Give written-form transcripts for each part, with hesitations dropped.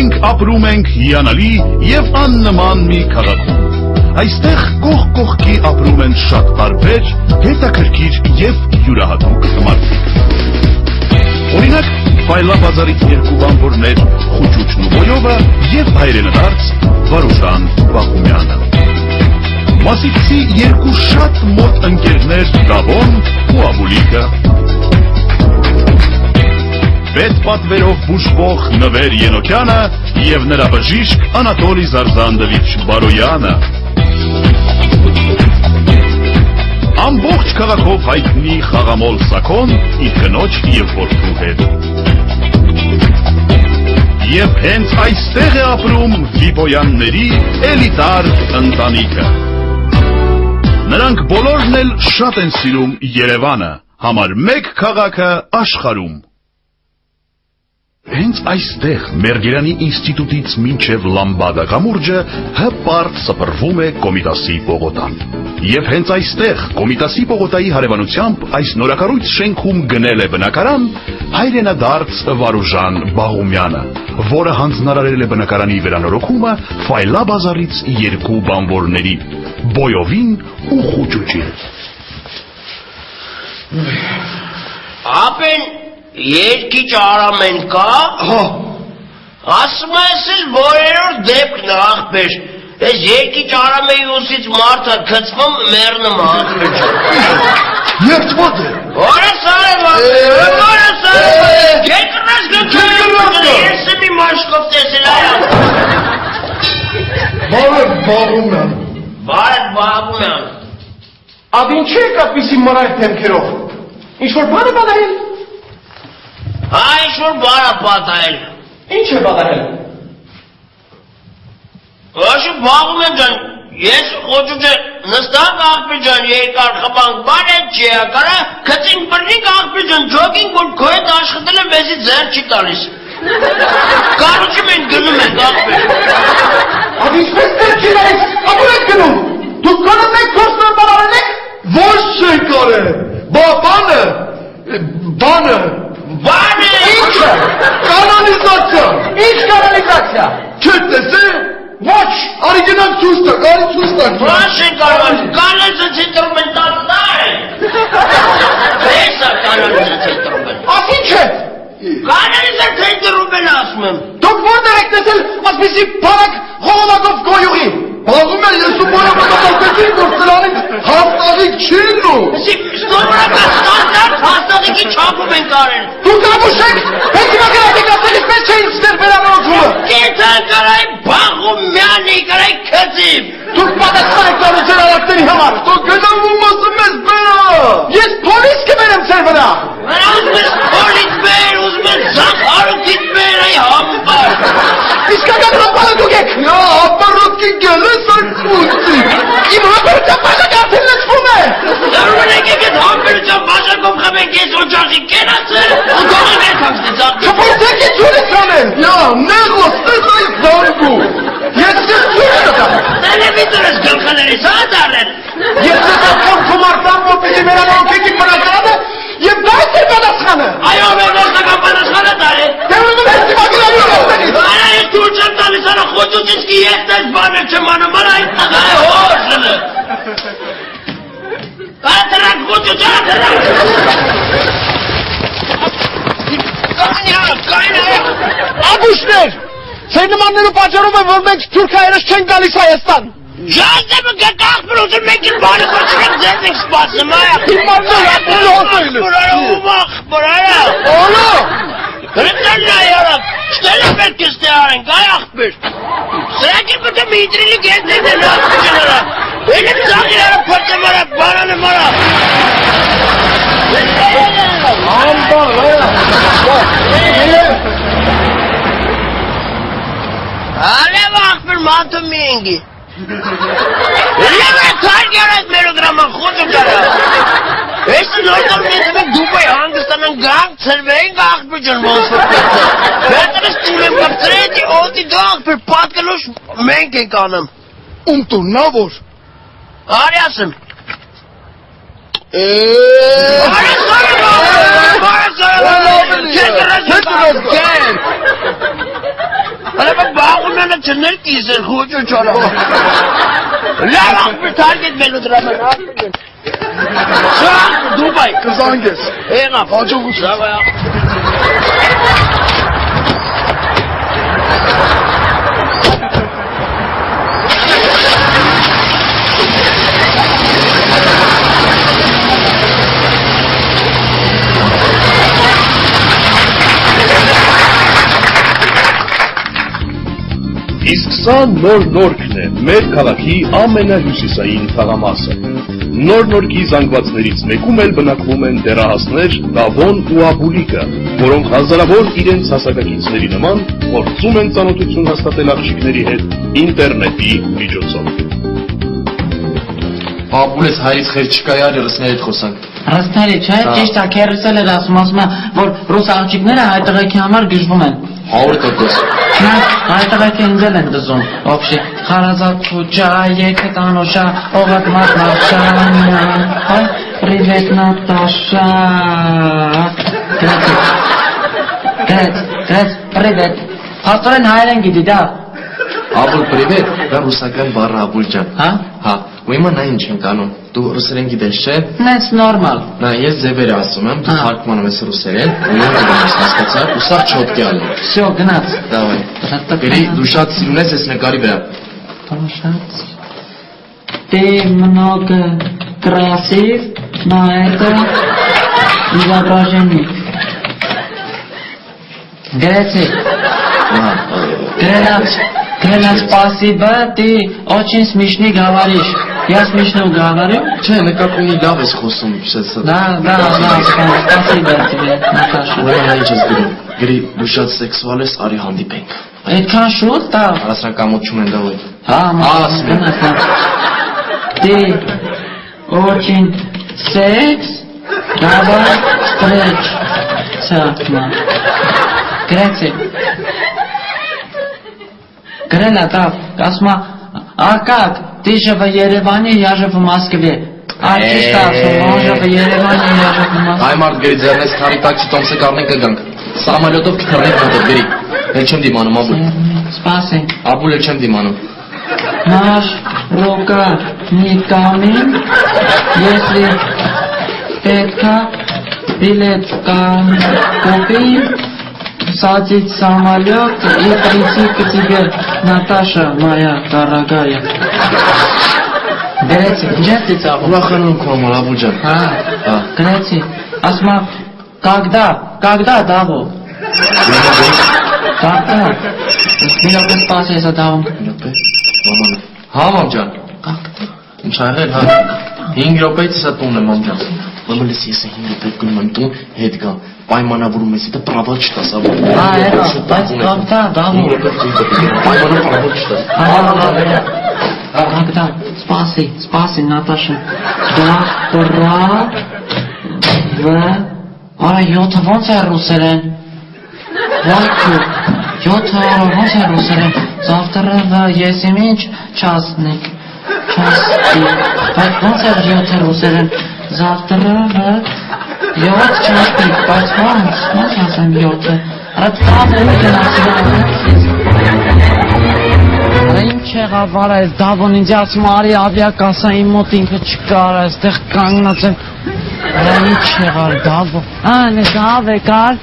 Մենք ապրում ենք հիանալի և աննման մի քաղաքում։ Այստեղ կողք կողքի ապրում են շատ տարբեր, հետաքրքիր և յուրահատուկ մարդիկ։ Օրինակ, Ֆայլաբազարի երկու բանվորներ Խուճուճն ու Բոյովը և հայրենադարձ Վարուժան Բաղումյանը։ Մասիքցի երկու շատ մոտ ընկերներ Դավոն ու Աբուլիկը։ Վեց պատվերով բուժվող Նվեր Ենոքյանը և նրա բժիշկ Անատոլի Զարզանդովիչ Բարոյանը։ Ամբողջ քաղաքով հայտնի Խաղամոլ Սաքոն իր կնոջ և որդու հետ։ Եվ հենց այստեղ է ապրում Վիպոյանների էլիտար ընտանիքը։ Նրանք բոլորն էլ շատ են սիրում Երևանը, համար մեկ քաղաքը աշխարհում։ Հենց այստեղ Մերգերանի ինստիտուտից մինչև Լամբադա կամուրջը հպարտ սփռվում է Կոմիտասի պողոտան։ Եվ հենց այստեղ Կոմիտասի պողոտայի հարևանությամբ այս նորակառույց շենքում գնել է բնակարան հայրենադարձ Վարուժան Բաղումյանը, որը հանձնարարել է բնակարանի վերանորոգումը Ֆայլաբազարից երկու բանվորների՝ Բոյովին ու Խուճուճին։ Ապեն երկիչ արամեն կա։ Ասում ես էլ որերոր դեպքն աղբեր։ Ես երկիչ արամեի ուսից մարդը կծվում մերնում աղբեր։ Երդվոտ է։ Որս արև աղբեր, որս արև։ Կետրնաս գնքրնաս ես մի մաշկով տեսել այան։ Բարև Բաղումյան։ Բարև Բաղումյան։ Ավ ինչ եք ապիսի մրայր թեմքերով։ Ինչ-որ բան է բադայել։ Ինչ-որ բան է պատահել։ Ինչ է բադայել։ Աշու Բաղումյան ջան, ես Խոճուճը նստանք աղբեր ջան երկար խպանք, բան է չի ակարա, կծին բրնիկ աղբեր ջան, ջոգինք, որ քո հետ աշխատել է մեզի ձեր չի տալիս։ Կարուչում են գնում ենք աղբեր։ Ավ ինչպես ձեր չի տալիս, ապուր եք գնում։ Դուք կանոն եք կորսնան բանարեն եք։ Ոչ չեք արել, բանը։ Ինչ է, կանոնիզացիա։ Ինչ կանոնիզացիա։ Չեք տեսել։ Ոչ, արի գնանք ցույց տակ, արի ցույց տակ։ Ոչ են կարող, կանոնիզը ինստրումենտալ դա է։ Ես է կանոնիզը ինստրումենտալ։ Աս ինչ է։ Կանոնիզը ինստրումենտալ ասում եմ։ Դուք որտեղ եք տեսել ասպիսի բարակ խողովակով գոյուղի։ Բաղում են ես ու բորոպատատացեցին, որ սրանից հաստաղիկ չի լինում։ Ստորորակա ստանդարդ հաստաղիկի չապում են կարել։ Դուք ամուշ եք, հենց հիմա գրատիկ ասելիս մեզ չէին ստեր վերանորոգումը։ Կեթան կարայ Բաղումյանի կարայ կծիվ։ Դուք պատասխան եք տալու ձեր արակների համար։ Դուք գնավում ասում ես բերա։ Ես պոլիս կբերեմ ձեր վրա։ Ուզում ես պոլից բեր, ուզում ես զախարուքից բեր, այ համբար։ Իսկական հապարը դուք եք։ Նա հապարոտքի գելես այդ պուծի։ Իմ հապարության բաշակարդին լծվում է։ Դարուն եք եք էդ համբերության բաշակով խմենք ես օջախի կենացել, ու դողին եք հանգստիցակ։ Չպորտեք է ծուրիս հանեն։ Յա, նեղոս, տես այդ զանգու։ Ես ձեզ ծուրիս տամ։ Տելևիզորս գլխներիս հա դարել։ Ես ձեզ ատքան կոմարտան, որ պիտի վերանորոգեք իմ բնակարանը, և դա է ձեր պատասխանը։ Այո, մեր ոստական պատասխանը դա է։ Դե ուզում ես դիմագրավի ուղղստենից։ Արա ես դուր չեմ տալիս, արա խոճուճիսկի ես տես բաներ չեմ անում, արա այդ տղա է հոշլը։ Ատրանք խոճուճ, ատրանք։ Աբուշներ, ձեր նմաններու պատճառով է, որ մենք թուրքայերս չեն գալիս Հայաստան։ Ժազդեմը գտաղբր ուզում մենք իմ բանը խոչրեք ձեզ եք սպասում, այա։ Իմաններ ապրել հոսել է։ Բրայա, ումախ, բրայա։ Օլո։ Գրիպտան նա յարակ, շտել է պետք է ստե արենք, այ աղբեր։ Սրանք իր կտը միտրիլի գետներ են աղբեր արա։ Էլիմ ծաղիր արա պրտեմ արա, բարանեմ արա։ Ամբար, Ալև աղբեր մատում մի ենգի։ Լև է թարգ արած մերոգրաման խոչում ճարա։ Ես նորդար մեծում եք դուպայ հանգստանան գանք ծրվեինք աղբեր ճան ոնց որ պետք է։ Վերտրս տուրեմ կպծրեդի օդի դու աղբեր պատկլուշ մենք ենք անեմ։ ում տու, նա որ։ Արի ասեմ։ Արի Ջաներ կիսեր խոճը չորա։ Լավ աղբր թարգետ մելոդրաման աղբր։ Շաղ Դուբայ։ Կզանգ ես։ Եղավ։ Հաջողություն։ Լավ աղ։ Իսկ սա նոր նորքն է մեր քաղաքի ամենահյուսիսային թաղամասը։ Նոր նորքի զանգվածներից մեկում էլ բնակվում են դեռահասներ Դավոն ու Աբուլիկը, որոնք հազարավոր իրենց հասակակիցների նման փորձում են ծանոթություն հաստատել աղջիկների հետ ինտերնետի միջոցով։ Աբուլես հայից խեր չկա յար ռուսների հետ խոսանք։ Ռուսների չէ, ճիշտ է, քերսել էր ասում որ ռուս աղջիկները հայտղեկի համար գժվում են։ 100%։ Նա հայտղեկի ինձել են դզում, ոբշի, խարազատ քուճա, եկետ անոշա, օղատ մատնաշանյա, հայ, պրիվետ Նատաշա, գրեց, պրիվետ, հաստորեն հայերեն գիտի դա։ Աբուլ պրիվետ, դա ռուսական բառը Աբուլ ջան։ Հա? Հա, ու հիմա նա ինչ ենք անում։ Դու ռուսերեն գիտես չէ։ Նենց նորմալ։ Նա ես ձևերը ասում եմ, դու թարգմանում ես ռուսերեն, ու ես դրանից հասկացա, ու սա չոտկի ալու։ Всё, գնաց։ Давай։ Գրի, դու շատ սիրուն ես այս նկարի վրա։ Շատ։ Ты много красив на этом изображении. Греции. Грена, спасибо, ты очень смешный говоришь. Я смешно говорю? Չէ, նկատունի լավ ես խոսում, շես։ Да, спасибо тебе, Наташа. Ուրեմն ինչ ես գրում։ Գրի, դու շատ սեքսուալ ես, արի հանդիպենք։ Այդքան շուտ, դա։ Հասարակամություն են դավայ։ Հա, Ты очень секс, давай встречаться. Греция. Грена, да, Косма. А как? Ты же в Ереване, я же в Москве. А чисто, он же в Ереване, я же в Москве. Այ մարդ գրի ձեռնես քարի տակ չտոմսը կառնենք կգանք։ Սամալյոտով կթռնենք մոտով գրի։ Էլ չեմ դիմանում Աբուլ։ Спасибо. Աբուլ էլ չեմ димանում։ Наш рука не камень, если петка билет купим, садить самолет и прийти к тебе, Наташа моя дорогая. Греция, где ты там? Ուրախանում քո համար Աբուլ ջան։ Греция, Асма, когда Даво? Когда? Минуту спасибо за Даво. Մաման։ Հա մամ ջան։ Ինչ աղել, հա։ 5 րոպեից սա տունն եմ մամ ջան։ Մամալիս ես 5 րոպե գնում եմ տուն, հետ գա։ Պայմանավորում ես, դա պրավալ չտաս Աբուլ։ Հա, բայց когда Даво? Պայմանով պրավալ չտաս։ Когда? Спаси, Наташа. Արա 7 ոնց է ռուսերեն։ Վայքու 7 ոնց է ռուսերեն։ Завтра ես իմ ինչ չասնիկ։ Բայց ոնց է 7 ռուսերեն։ Завтра 7 չասնիկ, բայց ոնց ասեմ 7-ը։ Արա տավոն գնացի։ Արա ինչ եղավ արա այս Դավոն ինձ ասում արի ավիակասայի մոտ ինքը չկար, այստեղ կանգնած եմ։ Արա ինչ եղավ Դավոն։ Նեզավ եկար։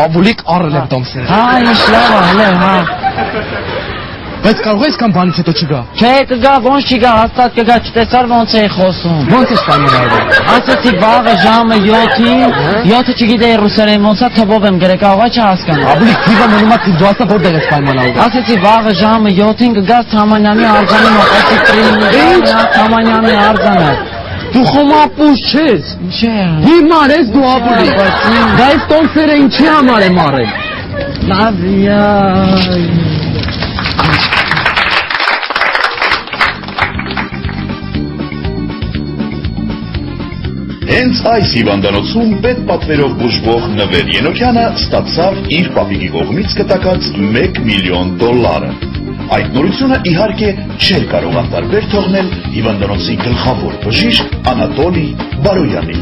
Աբուլիկ առել եմ տոմսերը։ Հա, ինչ լավ է, հա։ Բայց կարող ես կամ բանից հետո չգա։ Չէ, կգա, ոնց չգա, հաստատ կգա, չտեսար ոնց էի խոսում։ Ոնց ես պայմանավորվում։ Ասեցի վաղը ժամը 7-ին, 7-ը չգիտեի ռուսերեն ոնց է թվով եմ գրել, կարող է չհասկանալ։ Աբուլիկ դիվա մնումա դու ասա որտեղ ես պայմանավորվում։ Ասեցի վաղը ժամը 7-ին կգաս Թամանյանի արձանի մոտ, ասեցի Պրինի Թամանյանի արձանը։ Դու խոմապուս չես։ Չէ։ Հիմար ես դու Աբուլիկ։ Դա այս տոմսերը ինչի համար եմ առել։ Լավիա։ Հենց այս հիվանդանոցում պետ պատվերով բուժվող Նվեր Ենոքյանը ստացավ իր պապիկի կողմից կտակած $1 միլիոն։ Այդ նորությունը իհարկե չէր կարող անտարբեր թողնել հիվանդանոցի գլխավոր բժիշկ Անատոլի Բարոյանին։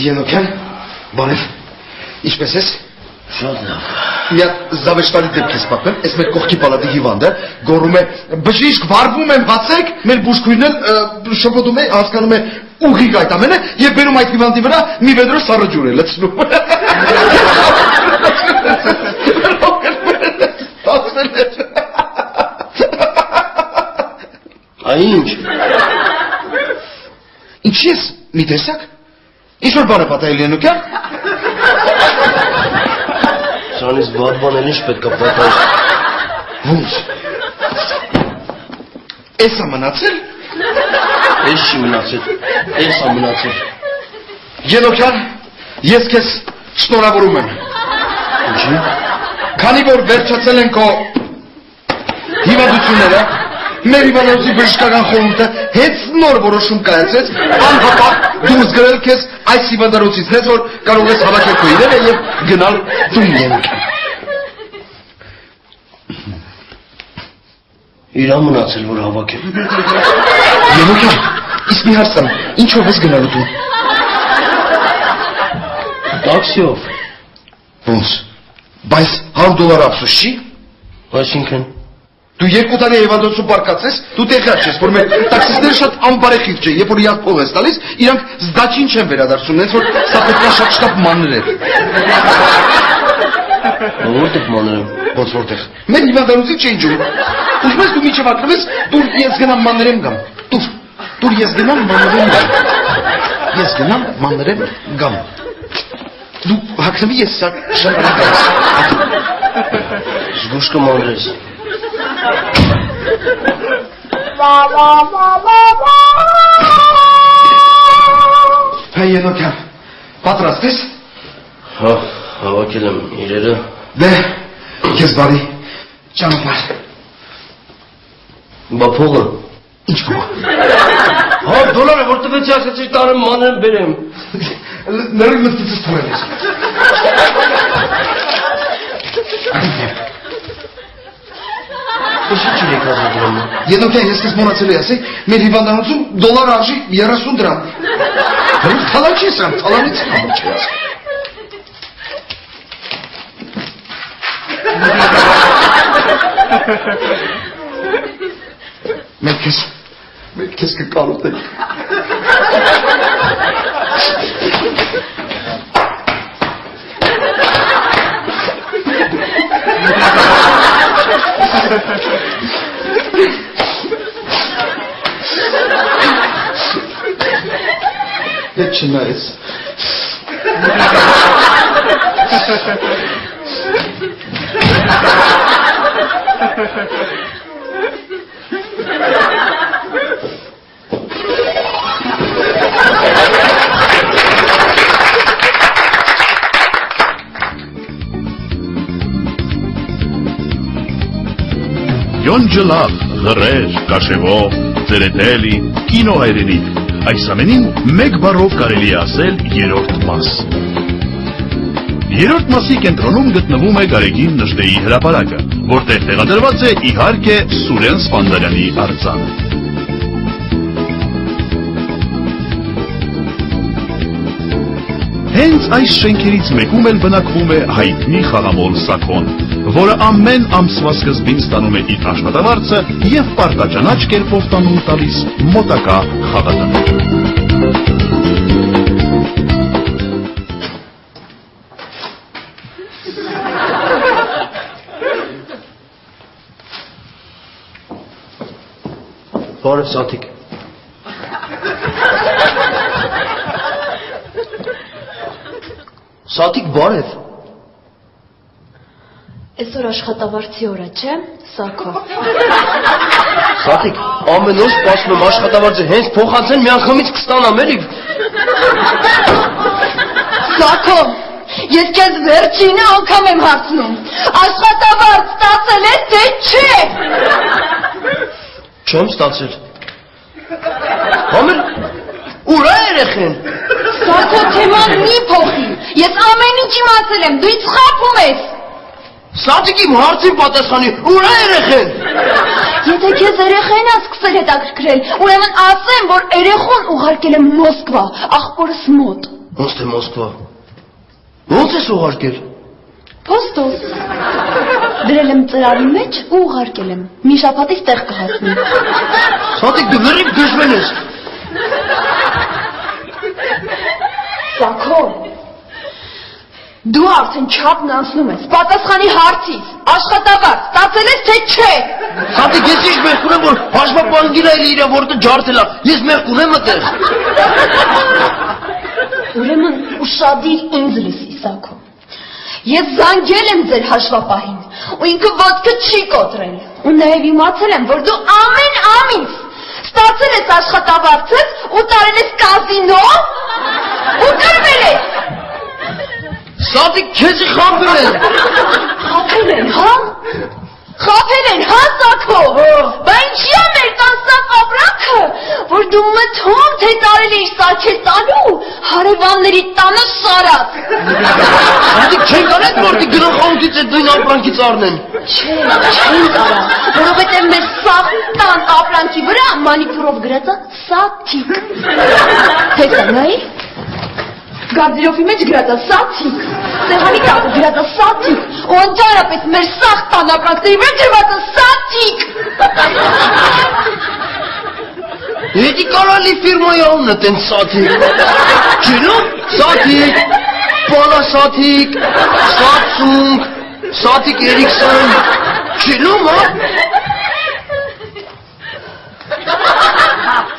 Ենոքյան, բարև։ Ինչպես ես։ Շատ լավ։ Մի հատ զավեշտալի դեպք ես պատմեմ, այս մեր կողքի պալատի հիվանդը գոռում է բժիշկ վարվում եմ բացեք, մեր բուժքույրն էլ շփոթում է, հասկանում է ուղիղ այդ ամենը եւ բերում այդ հիվանդի վրա մի վեդրո սառը ջուր է լցնում։ Ինչ։ Ինչ ես մի տեսակ։ Ինչ որ բան է պատահել Յանուկյան։ Սրանից վատ բան էլ ինչ պետք է պատահի։ Ո՞նց։ Էս է մնացել։ Էս չի մնացել։ Էս է մնացել։ Յանուկյան, ես քեզ շնորհավորում եմ։ Ինչի՞։ Քանի որ վերջացել են քո հիվանդությունները, մեր հիվանդանոցի բժշկական խորհուրդը հենց նոր որոշում կայացրեց անհապաղ դուրս գրել քեզ այս հիվանդանոցից, հենց որ կարող ես հավաքել քո իրերը եւ գնալ տուն Յանուկյան։ Իրա մնացել որ հավաքեմ։ Յանուկյան, իսկ մի հարց տամ, ինչով ես գնալու տուն։ Տաքսիով։ Ոնց։ Բայց $100 ափսոս չի։ Այսինքն Դու 2 տարի հիվանդանոցում պարկած ես, դու տեղյակ ես, որ մեր տաքսիստները շատ անբարեխիղճ են, երբ որ իրար փող ես տալիս, իրանք զդաչին չեն վերադարձնում, հենց որ սա պետք է շատ շտապ մաններ։ Որտե՞ղ մաններ։ Ոնց որտեղ։ Մեր հիվանդանոցի չեն ջում։ Ուզում ես դու միջև ակնվես, դուր ես գնամ մաններեմ գամ։ Դուր ես գնամ մաններեմ գամ։ Ես գնամ մաններեմ գամ։ Դու հակնվի ես սա շնորհակալ ես։ Զգուշ կմանրես։ Հայ Յանուկյան, պատրաստ ես։ Հա, հավաքել եմ իրերը։ Դե, քեզ բարի ճանապարհ։ Բա փողը։ Ինչ փող։ Հա, դոլարը որ տվեցի ասեցի տարեմ մանրեմ բերեմ։ Նորի մտքից թողել ես։ Ինչի՞ չի կազմում։ Յանուկյան, ես քեզ մոռացել եմ ասել, մեր հիվանդանոցում դոլար արժի 30 դրամ։ Դու թալան չի սրան, թալանից կամը չի ասել։ Մենք քեզ կկարոտենք։ Եվ չնայես։ Յոնջլավ, ղրեր, կաշևով, ծերետելի, կինո հայրենիք, այս ամենին մեկ բառով կարելի է ասել երրորդ մաս։ Երրորդ մասի կենտրոնում գտնվում է Գարեգին Նժդեի հրապարակը, որտեղ տեղադրված է իհարկե Սուրեն Սպանդարյանի արձանը։ Հենց այս շենքերից մեկում էլ բնակվում է հայտնի խաղամոլ Սաքոն, որը ամեն ամսվա սկզբին ստանում է իր աշխատավարձը և պարտաճանաչ կերպով տանում տալիս մոտակա խաղատանիք։ Բարև Սաթիկ։ Սաթիկ, բարև։ Այսօր աշխատավարձի օր է, չէ՞, Սաքո։ Սաթիկ, ամեն օր սպասում եմ աշխատավարձը, հենց փոխանցեն մի անգամից կստանամ էլի։ Սաքո, ես քեզ վերջինը անգամ եմ հարցնում։ Աշխատավարձ ստացել ես, թե չէ։ Չեմ ստացել։ Համեր, ուր է երեխեն։ Սաքո, թեման մի փոխի։ Ես ամեն ինչ իմացել եմ, դու ինձ խաբում ես։ Սաթիկ իմ հարցին պատասխանի, ուր է երեխեն։ Եթե քեզ երեխեն սկսել հետաքրքրել, ուրեմն ասեմ, որ երեխուն ուղարկել եմ Մոսկվա, աղբորս մոտ։ Ոնց թե Մոսկվա։ Ո՞նց ես ուղարկել։ Փոստով։ Դրել եմ ծրարի մեջ ու ուղարկել եմ։ Մի շաբաթից տեղ կհասնի։ Սատիկ դու լրիվ գժվել ես։ Սակո։ Դու արդեն չափն անցնում ես։ Պատասխանի հարցից։ Աշխատավարձ ստացել ես թե չէ։ Սատիկ ես ինչ մեղք ունեմ, որ հաշվապահին այլ իր որտը ջարդել է։ Ես մեղք ունեմ այդտեղ։ Ուրեմն ուշադիր ինձ լսի, Սակո։ Ես զանգել եմ ձեր հաշվապահին, ու ինքը ոտքը չի կոտրել։ Ու նաև իմացել եմ, որ դու ամեն ամիս ստացել ես աշխատավարձից ու տարել ես կազինո ու գրվել ես։ Սատիկ քեզի խաբել են։ Խաբել են, հա? Խաբել են, հա, Սակո։ Բա ինչի է մեր տան սա ապրանքը, որ դու մթում թե տարել էիր սարքել տալու հարևանների տանը շարած։ Սատիկ չեն կարել մարդիկ գրախանութից այդ նույն ապրանքից առնեն։ Չէ, չեն կարա, որովհետև մեր սաղ տան ապրանքի վրա մանիքյուրով գրած է սաթիկ։ Տեսա, նայի։ Գարդիրոֆի մեջ գրած է սաթիկ, սեղանի տակը գրած է սաթիկ, ու ընդհանրապես մեր սաղ տան ապրանքների վրա գրված է սաթիկ։ Էդի կարալի ֆիրմայի անունը տենց սաթիկ։ Չինում, սաթիկ, պալասաթիկ, սաթսունգ, Սատիկ Էրիքսոն, չինում, հա։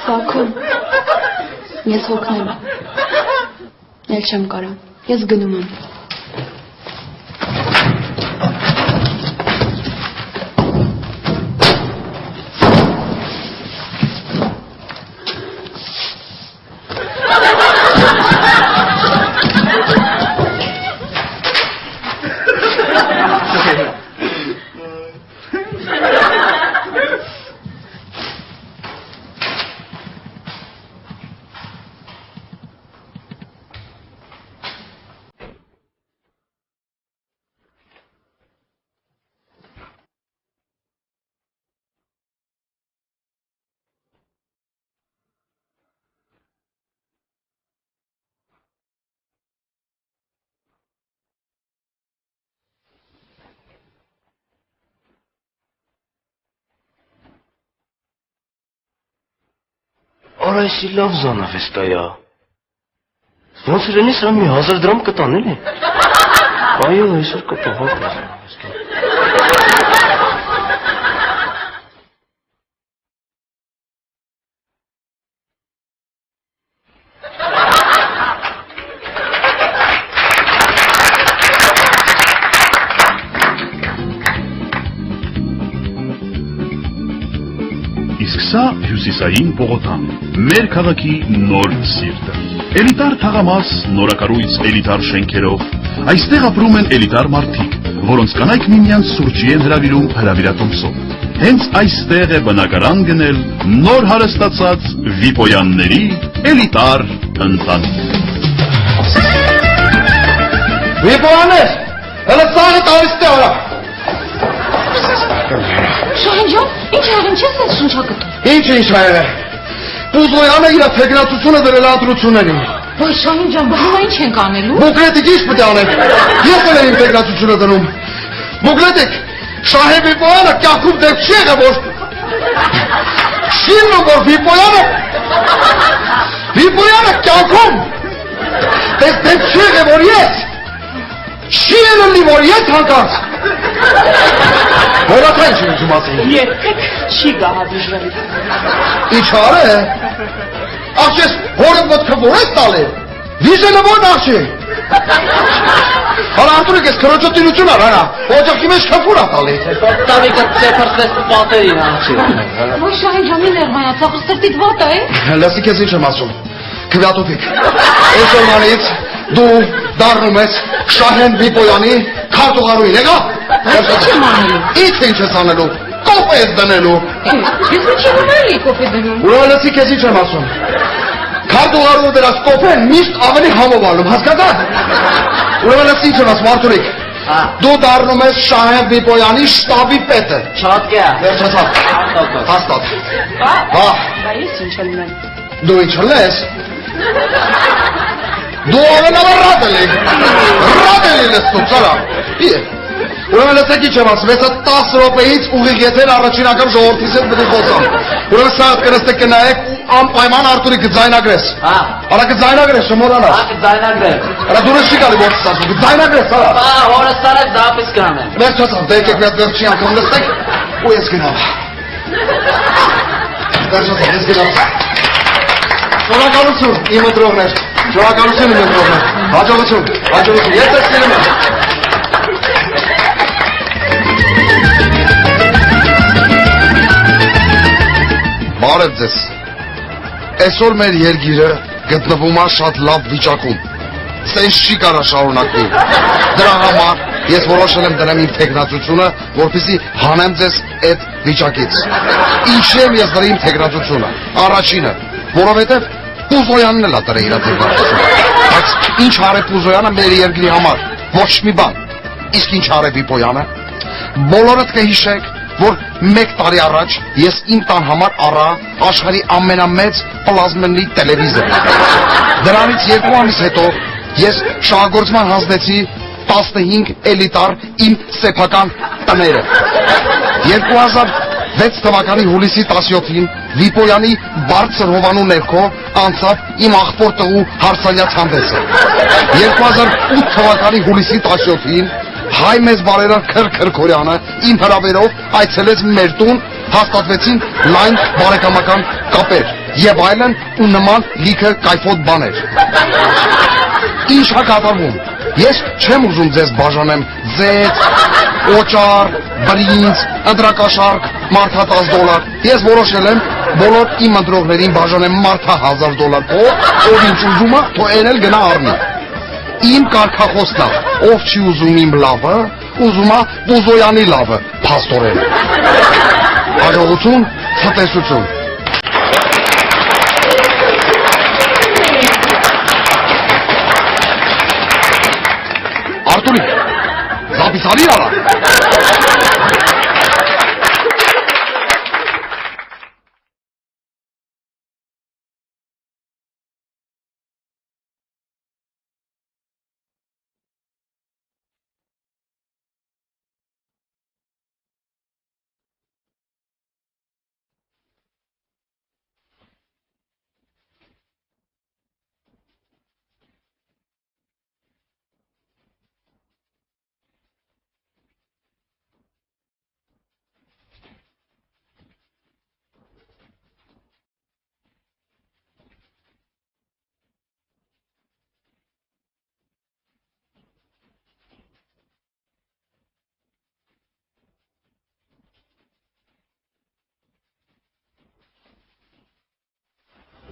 Սակո, ես հոգնել եմ, էլ չեմ կարա, ես գնում եմ։ Արայսի լավ զանավեստ այա։ Ոնց իրենից ռան մի 1000 դրամ կտան էլի։ Այո, այսօր կտա, հոտ զանավեստ։ Իսկ սա հյուսիսային Բողոթան, մեր քաղաքի նոր սիրտը։ Էլիտար թաղամաս, նորակառույց էլիտար շենքերով, այստեղ ապրում են էլիտար մարդիկ, որոնց կանայք միմյանց սուրճի են հրավիրում հրավիրատոմսով։ Հենց այստեղ է բնակարան գնել նոր հարստացած վիպոյանների էլիտար ընտանիք։ Վիպոյաններ, հələ ծաղը տալիս թե արա։ Շահեն ջան, ինչ եղին չես ես շնչակտում։ Ինչ հայերը։ Բուզոյանը իր թեկնածությունը դրել անդրություններին։ Ոյ Շահեն ջան, բա հիմա ինչ ենք անելու։ Բուկլետիկ ինչ պետք է անենք։ Ես էլ եմ թեկնածությունը դնում։ Բուկլետիկ, Շահե Վիպոյանը կյանքում դեպք չի եղել, որ շինն որ Վիպոյանը կյանքում դեպք չի եղել, որ ես չի ելնի, որ ես հանկարծ Հորատա ինչ եմ ուզում ասել։ Երբեք չի գա հավիժվել։ Ինչ արը է։ Աղջես հորը ոտքը որ ես տալ է։ Վիժելը որ աղջի։ Հալա արտուրիկ ես քրոջը տիրություն ար, հարա։ Օջախի մեջ քֆուր ա տալ է։ Տավիկը ծեփրտվեց պատերին աղջի։ Ոյ Շահեն ջանի ներվայա, ծաղր սրտիդ ոտը է։ Լսի քեզ ինչ եմ ասում։ Քվյատովիկ։ Այսօրմանից դու դառնում ես Շահեն Վիպոյանի քարտուղարուին, եկա։ Ինչ եմ անելու։ Ինչ ինչ ես անելու։ Կոֆե ես դնելու։ Ես ինչի ունելի կոֆե դնում։ Ուրեմն լսի քեզ ինչ եմ ասում։ Քարտուղարու դրած կոֆեն միշտ ավելի համով ալում, հասկացա՞ր։ Ուրեմն լսի ինչ եմ ասում, Արտուրիկ։ Դու դառնում ես Շահեն Վիպոյանի շտաբի պետը։ Չատկա։ Վերջացավ։ Հաստատ։ Բա ես ինչ եմ ունեմ։ Դու ինչ ես։ Դու ամենավար ռադելի լստում, ծարա։ Ուրեմն լսեք ինչ եմ ասում, ես 10 րոպեից ուղիղ եթեր առաջին անգամ ժողովրդիս հետ բնի խոսամ։ Ուրեմն սա կնստեք կնայեք ու անպայման Արտուրի կձայնագրես։ Արա կձայնագրես, չմոռանաս։ Կձայնագրեմ։ Արա դուրս չի գալի որդս ասում, կձայնագրես, արա։ Հորս տարած դապիս կանեմ։ Վերջացավ, դե եկեք վերջի անգամ լսեք ու ես գնամ։ Վերջացավ, ես գնամ։ Շնորհակալություն, իմ ընտրողներ։ Շնորհակալություն իմ ընտրողներ։ Հաջողություն, ես ձեզ սիրում եմ։ Բարև ձեզ։ Այսօր մեր երկիրը գտնվում է շատ լավ վիճակում։ Սենց չի կարա շարունակվի։ Դրա համար ես որոշել եմ դրեմ իմ թեկնածությունը, որպեսզի հանեմ ձեզ այդ վիճակից։ Ինչի եմ ես դրել իմ թեկնածությունը։ Առաջինը, որովհետև Պուզոյանն էլ է դրել իր թեկնածությունը։ Բայց ինչ արե Պուզոյանը մեր երկրի համար։ Ոչ մի բան։ Իսկ ինչ արե Վիպոյանը։ Բոլորդ կհիշեք, որ 1 տարի առաջ ես իմ տան համար առա աշխարհի ամենամեծ պլազմենի տելևիզոր։ Դրանից 2 ամիս հետո ես շահագործման հանձնեցի 15 էլիտար իմ սեփական տները։ 2006 թվականի հուլիսի 17-ին Վիպոյանի բարձր հովանու ներքո անցավ իմ աղբոր տղու հարսանյաց հանդեսը։ 2008 թվականի հուլիսի 17-ին հայ մեծ բարերար Քրքրքորյանը իմ հրավերով այցելեց մեր տուն, հաստատվեցին լայն բարեկամական կապեր եւ այլն ու նման լիքը կայֆոտ բաներ։ Ինչ է կատարվում։ Ես չեմ ուզում ձեզ բաժանեմ ձեծ, օճառ, բրինձ, ընտրակաշարք, մարդա $10։ Ես որոշել եմ բոլոր իմ ընտրողներին բաժանեմ մարդա $1000։ Ով ինչ ուզում է, թող այն էլ գնա առնի։ Իմ կարգախոսն է, ով չի ուզում իմ լավը, ուզում է Պուզոյանի լավը, փաստորեն։ Հաջողություն, ցտեսություն։ Արտուրի, զապիսալի արա։